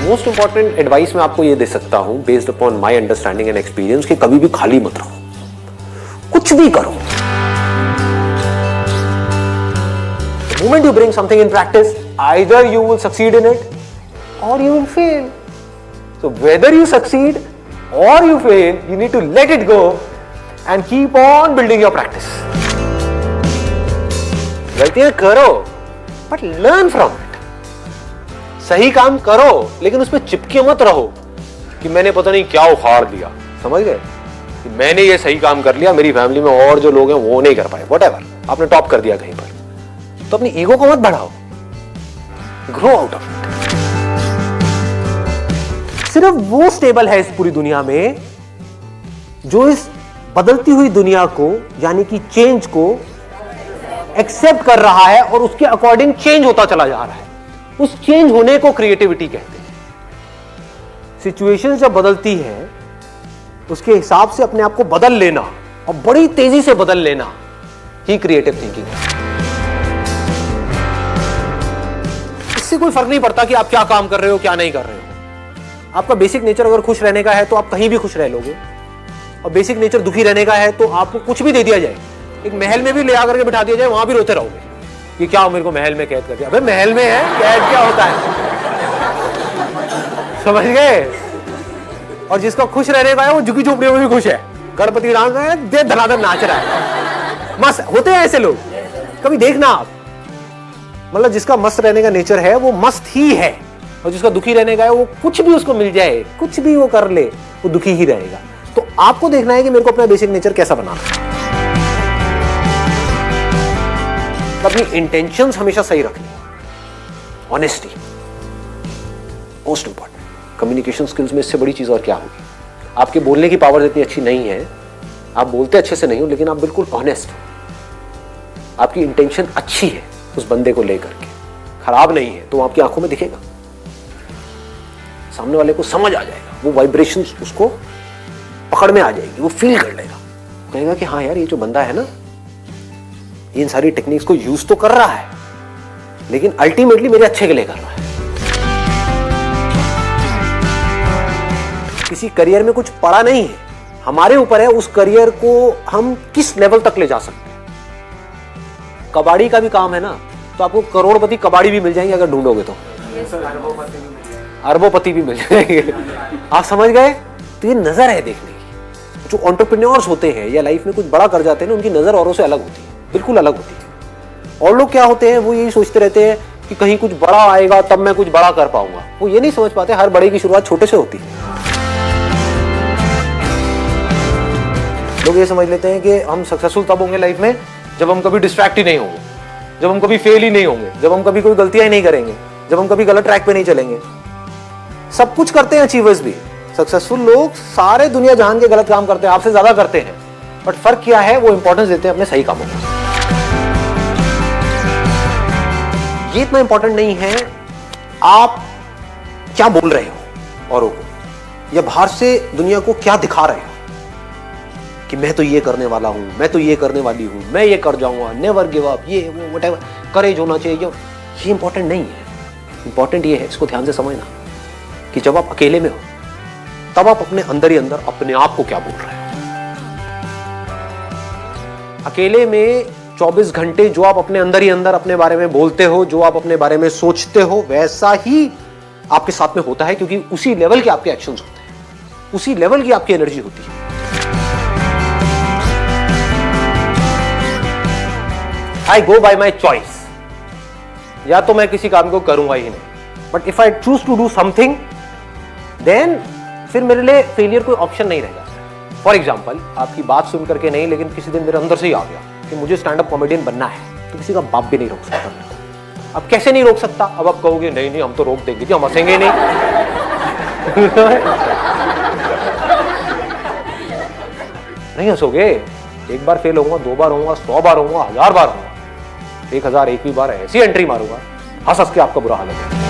Most important advice मैं आपको ये दे सकता हूं based upon my understanding and experience कि कभी भी खाली मत रहो, कुछ भी करो। The moment you bring something in practice, either you will succeed in it or you will fail. So whether you succeed or you fail, you need to let it go and keep on building your practice. गलतियां करो but learn from it. सही काम करो लेकिन उसमें चिपके मत रहो कि मैंने पता नहीं क्या उखाड़ दिया, समझ गए कि मैंने ये सही काम कर लिया, मेरी फैमिली में और जो लोग हैं वो नहीं कर पाए, व्हाटएवर, आपने टॉप कर दिया कहीं पर, तो अपनी ईगो को मत बढ़ाओ, ग्रो आउट ऑफ इट। सिर्फ वो स्टेबल है इस पूरी दुनिया में जो इस बदलती हुई दुनिया को यानी कि चेंज को एक्सेप्ट कर रहा है और उसके अकॉर्डिंग चेंज होता चला जा रहा है। उस चेंज होने को क्रिएटिविटी कहते हैं। सिचुएशन जब बदलती है उसके हिसाब से अपने आप को बदल लेना और बड़ी तेजी से बदल लेना ही क्रिएटिव थिंकिंग है। इससे कोई फर्क नहीं पड़ता कि आप क्या काम कर रहे हो क्या नहीं कर रहे हो। आपका बेसिक नेचर अगर खुश रहने का है तो आप कहीं भी खुश रह लोगे, और बेसिक नेचर दुखी रहने का है तो आपको कुछ भी दे दिया जाए, एक महल में भी ले आकर के बिठा दिया जाए, वहां भी रोते रहोगे कि क्या मेरे को महल में कैद कर दिया। अबे महल में है, कैद क्या होता है, समझ गए। और जिसका खुश रहने का है वो झुकी झोपड़ी में भी खुश है, गणपति डांस है, दे धनाधन नाच रहा है, मस्त होते हैं ऐसे लोग, कभी देखना आप। मतलब जिसका मस्त रहने का नेचर है वो मस्त ही है, और जिसका दुखी रहने का है वो कुछ भी उसको मिल जाए, कुछ भी वो कर ले, वो दुखी ही रहेगा। तो आपको देखना है कि मेरे को अपना बेसिक नेचर कैसा बनाना है। अपनी इंटेंशंस हमेशा सही रखनी, honesty most important. Communication skills में इससे बड़ी चीज और क्या होगी। आपके बोलने की पावर इतनी अच्छी नहीं है, आप बोलते अच्छे से नहीं हो, लेकिन आप बिल्कुल ऑनेस्ट हो, आपकी इंटेंशन अच्छी है उस बंदे को लेकर के, खराब नहीं है, तो आपकी आंखों में दिखेगा, सामने वाले को समझ आ जाएगा, वो वाइब्रेशंस उसको पकड़ में आ जाएगी, वो फील कर लेगा, कहेगा कि हाँ यार ये जो बंदा है ना इन सारी टेक्निक्स को यूज तो कर रहा है लेकिन अल्टीमेटली मेरे अच्छे के लिए कर रहा है। किसी करियर में कुछ पड़ा नहीं है, हमारे ऊपर है उस करियर को हम किस लेवल तक ले जा सकते हैं। कबाड़ी का भी काम है ना, तो आपको करोड़पति कबाड़ी भी मिल जाएंगे अगर ढूंढोगे तो, अरबोपति भी मिल जाएंगे, आप समझ गए। तो ये नजर है देखने की। जो एंटरप्रेन्योर्स होते हैं या लाइफ में कुछ बड़ा कर जाते हैं ना, उनकी नजर औरों से अलग होती है, बिल्कुल अलग होती है। और लोग क्या होते हैं, वो यही सोचते रहते हैं कि कहीं कुछ बड़ा आएगा तब मैं कुछ बड़ा कर पाऊंगा। वो ये नहीं समझ पाते हर बड़े की शुरुआत छोटे से होती है। लोग ये समझ लेते हैं कि हम सक्सेसफुल तब होंगे लाइफ में जब हम कभी डिस्ट्रैक्ट ही नहीं होंगे, जब हम कभी फेल ही नहीं होंगे, जब हम कभी कोई गलतियां ही नहीं करेंगे, जब हम कभी गलत ट्रैक पे नहीं चलेंगे। सब कुछ करते हैं अचीवर्स भी, सक्सेसफुल लोग सारे दुनिया जहान के गलत काम करते हैं, आपसे ज्यादा करते हैं, बट फर्क क्या है, वो इंपॉर्टेंस देते हैं अपने सही कामों को। ये इतना इंपॉर्टेंट नहीं है आप क्या बोल रहे हो औरों को, या बाहर से दुनिया को क्या दिखा रहे हो कि मैं तो ये करने वाला हूं, मैं तो ये करने वाली हूं, मैं ये कर जाऊंगा, नेवर गिव अप, ये वो व्हाटएवर, करेज होना चाहिए। ये इंपॉर्टेंट नहीं है। इंपॉर्टेंट ये है, इसको ध्यान से समझना, कि जब आप अकेले में हो तब आप अपने अंदर ही अंदर अपने आप को क्या बोल रहे हो। अकेले में 24 घंटे जो आप अपने अंदर ही अंदर अपने बारे में बोलते हो, जो आप अपने बारे में सोचते हो, वैसा ही आपके साथ में होता है, क्योंकि उसी लेवल के आपके एक्शंस होते हैं, उसी लेवल की आपकी एनर्जी होती है। आई गो बाय माई चॉइस, या तो मैं किसी काम को करूंगा ही नहीं, but if I choose to do something then फिर मेरे लिए फेलियर कोई ऑप्शन नहीं रहेगा। फॉर एग्जाम्पल, आपकी बात सुन करके नहीं, लेकिन किसी दिन मेरे अंदर से ही आ गया कि मुझे स्टैंड अप कॉमेडियन बनना है, तो किसी का बाप भी नहीं रोक सकता। अब कैसे नहीं रोक सकता, अब आप कहोगे नहीं नहीं हम तो रोक देंगे जी, हम हंसेंगे नहीं। नहीं हंसोगे, एक बार फेल होऊंगा, 2 बार होऊंगा, 100 बार होऊंगा, 1000 बार होऊंगा, 1001वीं बार ऐसी एंट्री मारूंगा, हंस हंस के आपका बुरा हाल है।